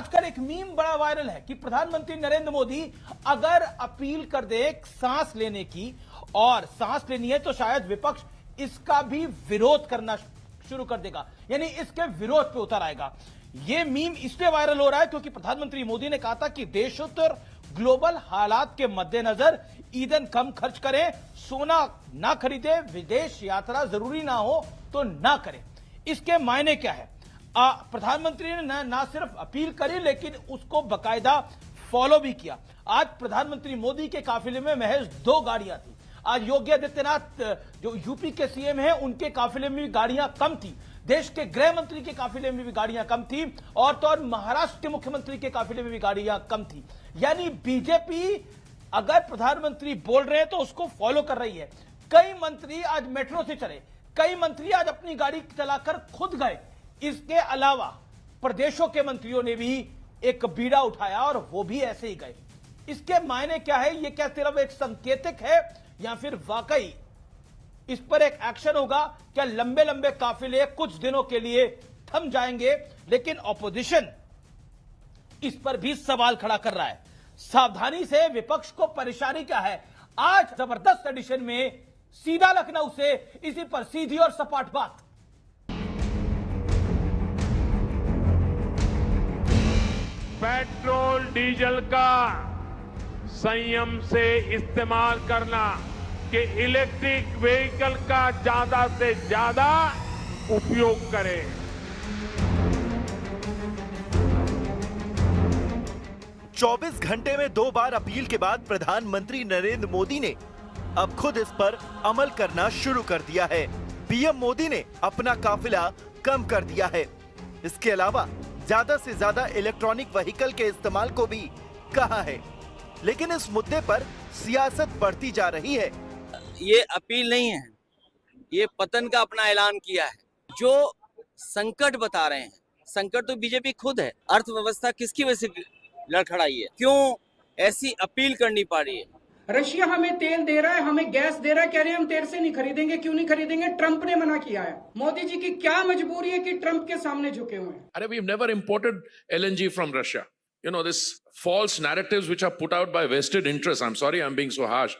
आजकल एक मीम बड़ा वायरल है कि प्रधानमंत्री नरेंद्र मोदी अगर अपील कर दे सांस लेने की, और सांस लेनी है तो शायद विपक्ष इसका भी विरोध करना शुरू कर देगा, यानी इसके विरोध पे उतर आएगा। यह मीम इसलिए वायरल हो रहा है क्योंकि प्रधानमंत्री मोदी ने कहा था कि देशोत्तर ग्लोबल हालात के मद्देनजर ईंधन कम खर्च करें, सोना ना खरीदे, विदेश यात्रा जरूरी ना हो तो ना करें। इसके मायने क्या है? प्रधानमंत्री ने ना सिर्फ अपील करी लेकिन उसको बकायदा फॉलो भी किया। आज प्रधानमंत्री मोदी के काफिले में महज 2 गाड़ियां थी। आज योगी आदित्यनाथ जो यूपी के सीएम हैं, उनके काफिले में भी गाड़ियां कम थी। देश के गृह मंत्री के काफिले में भी गाड़ियां कम थी, और तो और महाराष्ट्र के मुख्यमंत्री के काफिले में भी गाड़ियां कम थी। यानी बीजेपी अगर प्रधानमंत्री बोल रहे हैं तो उसको फॉलो कर रही है। कई मंत्री आज मेट्रो से चले, कई मंत्री आज अपनी गाड़ी चलाकर खुद गए। इसके अलावा प्रदेशों के मंत्रियों ने भी एक बीड़ा उठाया और वो भी ऐसे ही गए। इसके मायने क्या है? ये क्या सिर्फ एक संकेतक है या फिर वाकई इस पर एक एक्शन होगा? क्या लंबे लंबे काफिले कुछ दिनों के लिए थम जाएंगे? लेकिन ऑपोजिशन इस पर भी सवाल खड़ा कर रहा है। सावधानी से, विपक्ष को परेशानी क्या है? आज जबरदस्त एडिशन में सीधा लखनऊ से इसी पर सीधी और सपाट बात। पेट्रोल डीजल का संयम से इस्तेमाल करना, कि इलेक्ट्रिक व्हीकल का ज्यादा से ज्यादा उपयोग करें। चौबीस घंटे में 2 बार अपील के बाद प्रधानमंत्री नरेंद्र मोदी ने अब खुद इस पर अमल करना शुरू कर दिया है। पीएम मोदी ने अपना काफिला कम कर दिया है। इसके अलावा ज्यादा से ज्यादा इलेक्ट्रॉनिक व्हीकल के इस्तेमाल को भी कहा है। लेकिन इस मुद्दे पर सियासत बढ़ती जा रही है। ये अपील नहीं है, ये पतन का अपना ऐलान किया है। जो संकट बता रहे हैं, संकट तो बीजेपी खुद है। अर्थव्यवस्था किसकी वजह से लड़खड़ाई है? क्यों ऐसी अपील करनी पड़ रही है? रशिया हमें तेल दे रहा है, हमें गैस दे रहा है, कह रहे हैं हम तेल से नहीं खरीदेंगे। क्यों नहीं खरीदेंगे? ट्रंप ने मना किया है। मोदी जी की क्या मजबूरी है कि ट्रंप के सामने झुके हुए हैं? अरे, we've never imported LNG from Russia. You know, this false narratives which are put out by vested interests. I'm sorry, I'm being so harsh.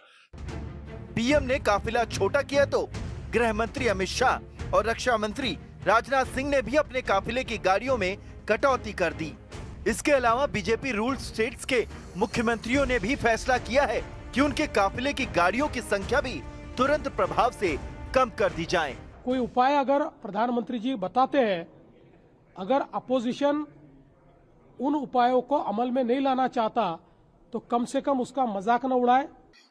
PM ने काफिला छोटा किया तो गृह मंत्री अमित शाह और रक्षा मंत्री राजनाथ सिंह ने भी अपने काफिले की गाड़ियों में कटौती कर दी। इसके अलावा बीजेपी रूल्ड स्टेट्स के मुख्यमंत्रियों ने भी फैसला किया है कि उनके काफिले की गाड़ियों की संख्या भी तुरंत प्रभाव से कम कर दी जाए। कोई उपाय अगर प्रधानमंत्री जी बताते हैं, अगर अपोजिशन उन उपायों को अमल में नहीं लाना चाहता तो कम से कम उसका मजाक न उड़ाए।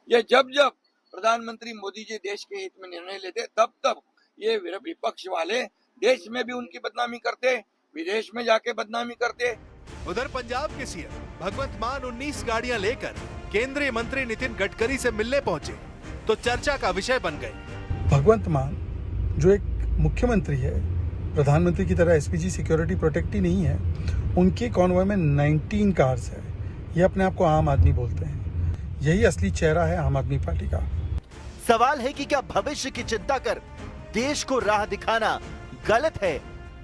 ये जब जब प्रधानमंत्री मोदी जी देश के हित में निर्णय लेते, तब तब ये विपक्ष वाले देश में भी उनकी बदनामी करते, विदेश में जाके बदनामी करते। उधर पंजाब के सीएम भगवंत मान 19 गाड़ियां लेकर केंद्रीय मंत्री नितिन गडकरी से मिलने पहुंचे तो चर्चा का विषय बन गए। भगवंत मान जो एक मुख्यमंत्री है, प्रधानमंत्री की तरह एसपीजी सिक्योरिटी प्रोटेक्ट ही नहीं है, उनके कॉन्वॉय में 19 कार्स है। ये अपने आप को आम आदमी बोलते हैं। यही असली चेहरा है आम आदमी पार्टी का। सवाल है कि क्या भविष्य की चिंता कर देश को राह दिखाना गलत है?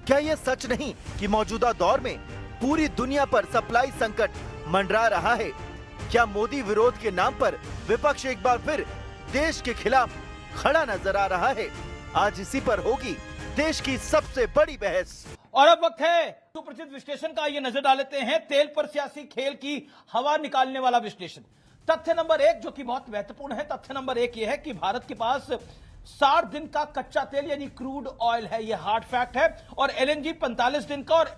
क्या यह सच नहीं कि मौजूदा दौर में पूरी दुनिया पर सप्लाई संकट मंडरा रहा है? क्या मोदी विरोध के नाम पर विपक्ष एक बार फिर देश के खिलाफ खड़ा नजर आ रहा है? आज इसी पर होगी देश की सबसे बड़ी बहस। और अब वक्त है सुप्रसिद्ध विश्लेषण का। ये नजर डाल लेते हैं तेल पर सियासी खेल की हवा निकालने वाला विश्लेषण। तथ्य नंबर 1 जो कि बहुत महत्वपूर्ण है, तथ्य नंबर 1 ये है कि भारत के पास 60 दिन का कच्चा तेल यानी क्रूड ऑयल है, ये हार्ड फैक्ट है। और एलएनजी 45 दिन का और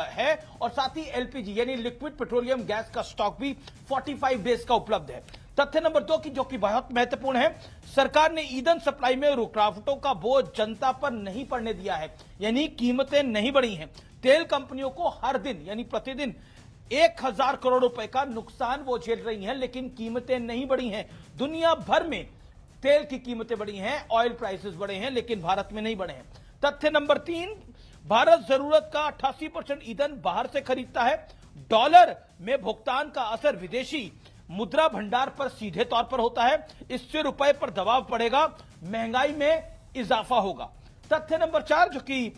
है, और साथ ही एलपीजी यानी लिक्विड पेट्रोलियम गैस का स्टॉक भी 45 डेज का उपलब्ध है। तथ्य नंबर 2 की जो कि बहुत महत्वपूर्ण है, सरकार ने ईंधन सप्लाई में रुकावटों का बोझ जनता पर नहीं पड़ने दिया है, यानी कीमतें नहीं बढ़ी हैं। तेल कंपनियों को हर दिन यानी प्रतिदिन 1000 करोड़ रुपए का नुकसान वो झेल रही हैं, लेकिन कीमतें नहीं बढ़ी हैं। दुनिया भर में तेल की कीमतें बढ़ी हैं, ऑयल प्राइसेस बढ़े हैं, लेकिन भारत में नहीं बढ़े हैं। तथ्य नंबर 3, भारत जरूरत का 88% ईंधन बाहर से खरीदता है। डॉलर में भुगतान का असर विदेशी मुद्रा भंडार पर सीधे तौर पर होता है। इससे रुपए पर दबाव पड़ेगा, महंगाई में इजाफा होगा। तथ्य नंबर 4 जो कि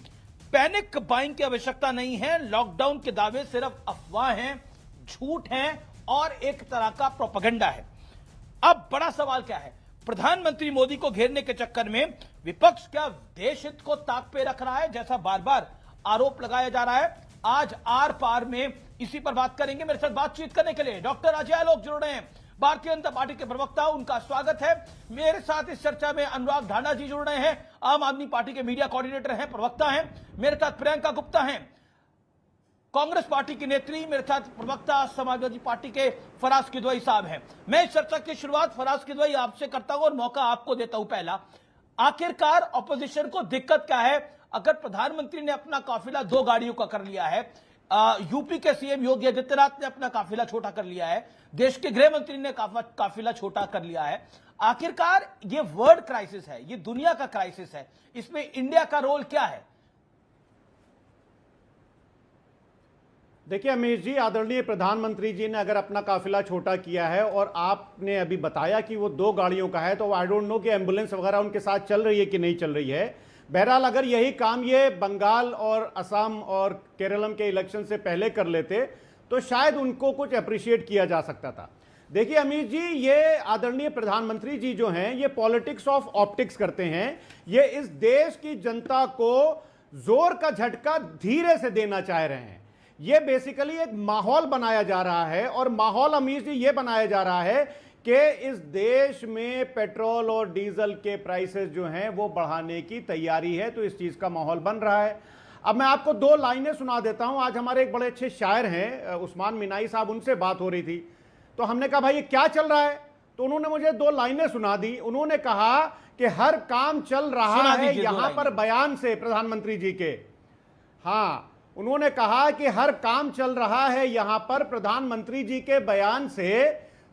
पैनिक बाइंग की आवश्यकता नहीं है। लॉकडाउन के दावे सिर्फ अफवाह हैं, झूठ हैं और एक तरह का प्रोपेगेंडा है। अब बड़ा सवाल क्या है? प्रधानमंत्री मोदी को घेरने के चक्कर में विपक्ष क्या देश हित को ताक पे रख रहा है, जैसा बार बार आरोप लगाया जा रहा है? आज आर पार में इसी पर बात करेंगे। मेरे साथ बातचीत करने के लिए डॉक्टर अजय आलोक जुड़ रहे हैं, भारतीय जनता पार्टी के प्रवक्ता, उनका स्वागत है। मेरे साथ इस चर्चा में अनुराग ढांडा जी जुड़ रहे हैं, आम आदमी पार्टी के मीडिया कोऑर्डिनेटर हैं, प्रवक्ता हैं। मेरे साथ प्रियंका गुप्ता हैं, कांग्रेस पार्टी की नेत्री। मेरे साथ प्रवक्ता समाजवादी पार्टी के फराज किदवई साहब हैं। मैं इस चर्चा की शुरुआत फराज किदवई आपसे करता हूं और मौका आपको देता हूं। पहला, आखिरकार ऑपोजिशन को दिक्कत क्या है? अगर प्रधानमंत्री ने अपना काफिला 2 गाड़ियों का कर लिया है, यूपी के सीएम योगी आदित्यनाथ ने अपना काफिला छोटा कर लिया है, देश के गृह मंत्री ने काफिला छोटा कर लिया है, आखिरकार ये वर्ल्ड क्राइसिस है, ये दुनिया का क्राइसिस है, इसमें इंडिया का रोल क्या है? देखिए अमीश जी, आदरणीय प्रधानमंत्री जी ने अगर अपना काफिला छोटा किया है और आपने अभी बताया कि वो 2 गाड़ियों का है, तो आई डोंट नो कि एम्बुलेंस वगैरह उनके साथ चल रही है कि नहीं चल रही है। बहरहाल अगर यही काम ये बंगाल और असम और केरलम के इलेक्शन से पहले कर लेते तो शायद उनको कुछ अप्रिशिएट किया जा सकता था। देखिए अमीश जी, ये आदरणीय प्रधानमंत्री जी जो हैं ये पॉलिटिक्स ऑफ ऑप्टिक्स करते हैं। ये इस देश की जनता को जोर का झटका धीरे से देना चाह रहे हैं। ये बेसिकली एक माहौल बनाया जा रहा है और माहौल अमीश जी ये बनाया जा रहा है कि इस देश में पेट्रोल और डीजल के प्राइसेस जो हैं वो बढ़ाने की तैयारी है, तो इस चीज़ का माहौल बन रहा है। अब मैं आपको 2 लाइनें सुना देता हूं। आज हमारे एक बड़े अच्छे शायर हैं उस्मान मिनाई साहब, उनसे बात हो रही थी तो हमने कहा भाई ये क्या चल रहा है, तो उन्होंने मुझे 2 लाइनें सुना दी। उन्होंने कहा कि हर काम चल रहा है यहां पर बयान से प्रधानमंत्री जी के। हाँ, उन्होंने कहा कि हर काम चल रहा है यहां पर प्रधानमंत्री जी के बयान से।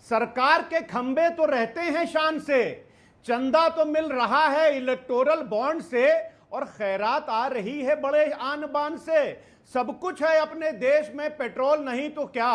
सरकार के खंबे तो रहते हैं शान से, चंदा तो मिल रहा है इलेक्टोरल बॉन्ड से, और खैरात आ रही है बड़े आन बान से। सब कुछ है अपने देश में, पेट्रोल नहीं तो क्या,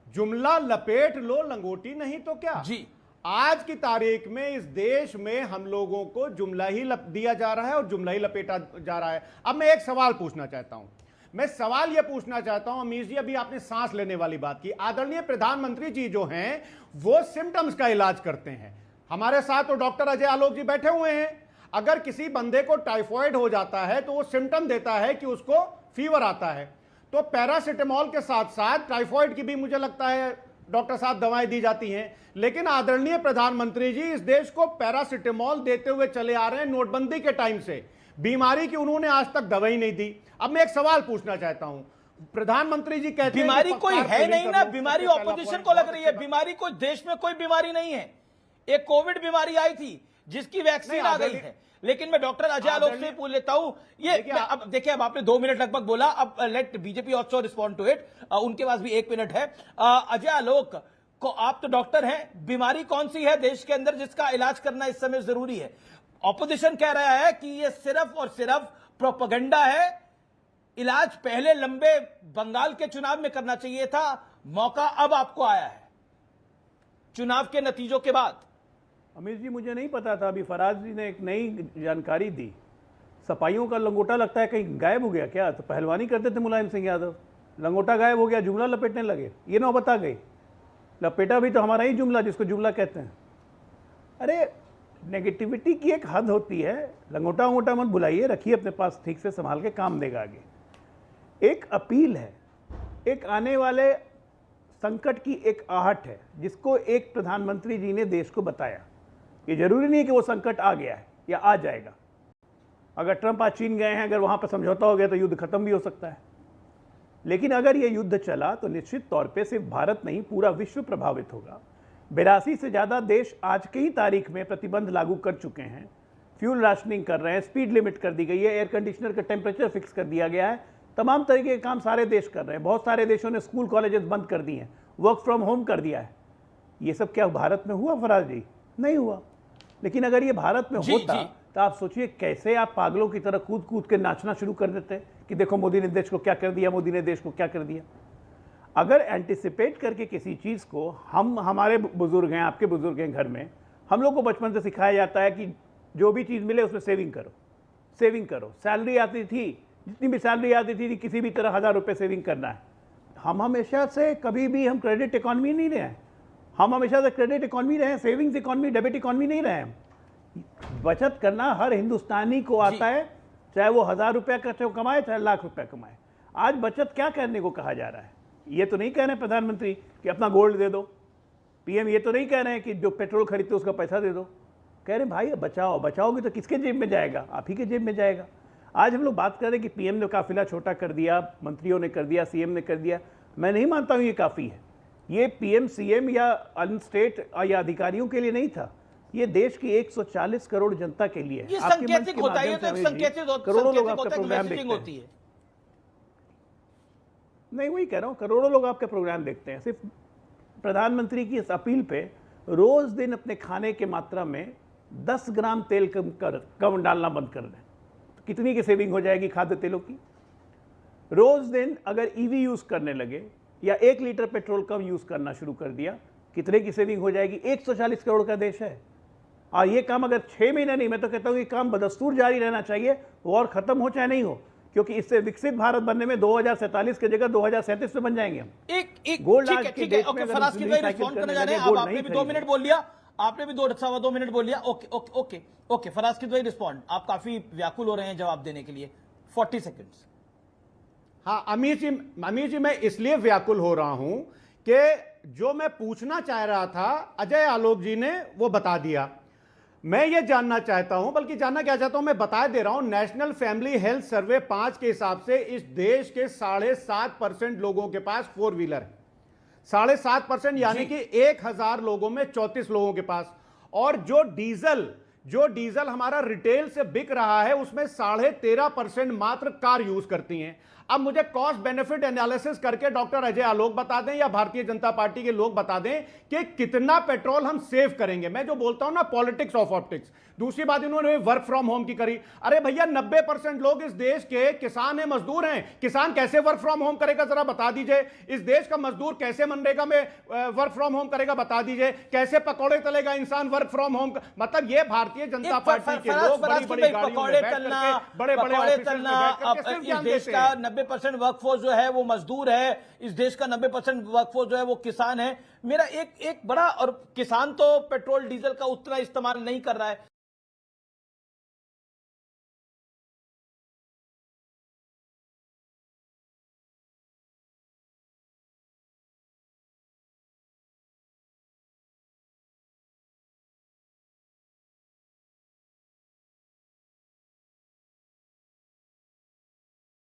जुमला लपेट लो लंगोटी नहीं तो क्या। जी, आज की तारीख में इस देश में हम लोगों को जुमला ही दिया जा रहा है और जुमला ही लपेटा जा रहा है। अब मैं एक सवाल पूछना चाहता हूं। मैं सवाल यह पूछना चाहता हूं अमीश जी, अभी आपने सांस लेने वाली बात की। आदरणीय प्रधानमंत्री जी जो हैं वो सिम्टम्स का इलाज करते हैं। हमारे साथ तो डॉक्टर अजय आलोक जी बैठे हुए हैं। अगर किसी बंदे को टाइफॉइड हो जाता है तो वो सिम्टम देता है कि उसको फीवर आता है, तो पैरासिटामोल के साथ साथ टाइफॉइड की भी मुझे लगता है डॉक्टर साहब दवाएं दी जाती हैं। लेकिन आदरणीय प्रधानमंत्री जी इस देश को पैरासिटामोल देते हुए चले आ रहे हैं नोटबंदी के टाइम से। बीमारी की उन्होंने आज तक दवाई नहीं दी। अब मैं एक सवाल पूछना चाहता हूं, प्रधानमंत्री जी कहते हैं बीमारी कोई है नहीं ना, बीमारी ऑपोजिशन को लग रही है। बीमारी कोई देश में कोई बीमारी नहीं है। एक कोविड बीमारी आई थी जिसकी वैक्सीन आ गई है। लेकिन मैं डॉक्टर अजय आलोक से पूछ लेता हूं, ये अब देखिए, अब आपने 2 मिनट लगभग बोला, अब let BJP also respond to it, उनके पास भी 1 मिनट है। अजय आलोक को, आप तो डॉक्टर हैं, बीमारी कौन सी है देश के अंदर जिसका इलाज करना इस समय जरूरी है? ऑपोजिशन कह रहा है कि ये सिर्फ और सिर्फ प्रोपेगेंडा है, इलाज पहले लंबे बंगाल के चुनाव में करना चाहिए था, मौका अब आपको आया है चुनाव के नतीजों के बाद। अमीर जी, मुझे नहीं पता था, अभी फराज जी ने एक नई जानकारी दी। सपाइयों का लंगोटा लगता है कहीं गायब हो गया क्या? तो पहलवानी करते थे मुलायम सिंह यादव, लंगोटा गायब हो गया, जुमला लपेटने लगे, ये नौबत आ गई। लपेटा भी तो हमारा ही जुमला, जिसको जुमला कहते हैं। अरे नेगेटिविटी की एक हद होती है। लंगोटा वंगोटा मत बुलाइए, रखिए अपने पास, ठीक से संभाल के काम देगा आगे। एक अपील है, एक आने वाले संकट की एक आहट है जिसको एक प्रधानमंत्री जी ने देश को बताया। ये जरूरी नहीं है कि वो संकट आ गया है या आ जाएगा। अगर ट्रंप आज चीन गए हैं, अगर वहां पर समझौता हो गया तो युद्ध खत्म भी हो सकता है। लेकिन अगर ये युद्ध चला तो निश्चित तौर पे सिर्फ भारत नहीं, पूरा विश्व प्रभावित होगा। 82 से ज़्यादा देश आज की ही तारीख में प्रतिबंध लागू कर चुके हैं, फ्यूल राशनिंग कर रहे हैं, स्पीड लिमिट कर दी गई है, एयर कंडीशनर का टेम्परेचर फिक्स कर दिया गया है, तमाम तरीके के काम सारे देश कर रहे हैं। बहुत सारे देशों ने स्कूल कॉलेजेस बंद कर दिए हैं, वर्क फ्रॉम होम कर दिया है। ये सब क्या भारत में हुआ फराज जी? नहीं हुआ। लेकिन अगर ये भारत में होता तो आप सोचिए कैसे आप पागलों की तरह कूद कूद के नाचना शुरू कर देते कि देखो मोदी ने देश को क्या कर दिया, मोदी ने देश को क्या कर दिया। अगर एंटिसिपेट करके किसी चीज़ को, हमारे बुजुर्ग हैं, आपके बुजुर्ग हैं, घर में हम लोग को बचपन से सिखाया जाता है कि जो भी चीज़ मिले उसमें सेविंग करो, सेविंग करो। सैलरी आती थी जितनी भी सैलरी आती थी किसी भी तरह 1000 रुपये सेविंग करना है। हम हमेशा से कभी भी हम क्रेडिट इकॉनमी नहीं रहे हैं, हम हमेशा से क्रेडिट इकॉनमी रहे हैं, सेविंग्स इकॉनमी, डेबिट इकॉनमी नहीं रहे हैं। बचत करना हर हिंदुस्तानी को आता है, चाहे वो 1000 रुपया का कमाए चाहे लाख रुपया कमाए। आज बचत क्या करने को कहा जा रहा है? ये तो नहीं कह रहे प्रधानमंत्री कि अपना गोल्ड दे दो, पीएम ये तो नहीं कह रहे हैं कि जो पेट्रोल खरीदते उसका पैसा दे दो। कह रहे भाई बचाओ, बचाओगे तो किसके जेब में जाएगा? आप ही के जेब में जाएगा। आज हम लोग बात कर रहे हैं कि पीएम ने काफिला छोटा कर दिया, मंत्रियों ने कर दिया, सीएम ने कर दिया। मैं नहीं मानता हूं ये काफी है। ये पीएम सीएम या अन्य स्टेट या अधिकारियों के लिए नहीं था, ये देश की 140 करोड़ जनता के लिए। ये संकेतिक होता है, ये तो एक संकेतिक करोड़ों लोग आपका प्रोग्राम देखते होती है। नहीं, वही कह रहा हूं, करोड़ों लोग आपके प्रोग्राम देखते हैं। सिर्फ प्रधानमंत्री की इस अपील पे रोज दिन अपने खाने के मात्रा में 10 ग्राम तेल कम डालना बंद कर दें, तो कितनी की सेविंग हो जाएगी खाद्य तेलों की? रोज दिन अगर ईवी यूज करने लगे या 1 लीटर पेट्रोल कम यूज करना शुरू कर दिया, कितने की सेविंग हो जाएगी? 140 करोड़ का देश है। और ये काम अगर 6 महीने नहीं, मैं तो कहता हूं ये काम बदस्तूर जारी रहना चाहिए, वॉर खत्म हो चाहे नहीं हो, क्योंकि इससे विकसित भारत बनने में 2047 की जगह 2037 में बन जाएंगे हम। एक गोल्ड ठीक आज है, के ठीक है, देश ओके, में अगर फराज की जिंदगी रिस्पॉन्ड करने साइकिल जा रहे हैं। करने अब लगे, आपने भी गोल्ड 2 नहीं मिनट बोल लिया, आपने भी 2.25 मिनट बोल लिया। Okay okay okay okay, Faraz की रिस्पॉन्ड। आप काफी व्याकुल हो रहे हैं जवाब देने के लिए, 40 सेकंड्स। हाँ अमीर जी मैं इसलिए व्याकुल हो रहा हूं कि जो मैं पूछना चाह रहा था अजय आलोक जी ने वो बता दिया। मैं ये जानना चाहता हूं, बल्कि जानना क्या चाहता हूं, मैं बता दे रहा हूं। नेशनल फैमिली हेल्थ सर्वे 5 के हिसाब से इस देश के 7.5% लोगों के पास 4 व्हीलर है। 7.5%, यानी कि 1000 लोगों में 34 लोगों के पास। और जो डीजल हमारा रिटेल से बिक रहा है उसमें 13.5% मात्र कार यूज करती हैं। अब मुझे कॉस्ट बेनिफिट एनालिसिस करके डॉक्टर अजय आलोक बता दें या भारतीय जनता पार्टी के लोग बता दें कि कितना पेट्रोल हम सेव करेंगे। मैं जो बोलता हूं ना, पॉलिटिक्स ऑफ ऑप्टिक्स। दूसरी बात इन्होंने वर्क फ्रॉम होम की करी। अरे भैया 90% लोग इस देश के किसान हैं, मजदूर हैं। किसान कैसे वर्क फ्रॉम होम करेगा जरा बता दीजिए। इस देश का मजदूर कैसे मनरेगा में वर्क फ्रॉम होम करेगा बता दीजिए। कैसे पकौड़े तलेगा इंसान वर्क फ्रॉम होम? मतलब ये भारतीय जनता पार्टी के लोग बड़ी बड़ी गाड़ियों में बैठ करके बड़े-बड़े ऑफिस में बैठ करके सिर्फ ज्ञान देते हैं। 90% वर्कफोर्स जो है वो मजदूर है, इस देश का 90% वर्कफोर्स जो है वो किसान है। मेरा एक बड़ा, और किसान तो पेट्रोल डीजल का उतना इस्तेमाल नहीं कर रहा है।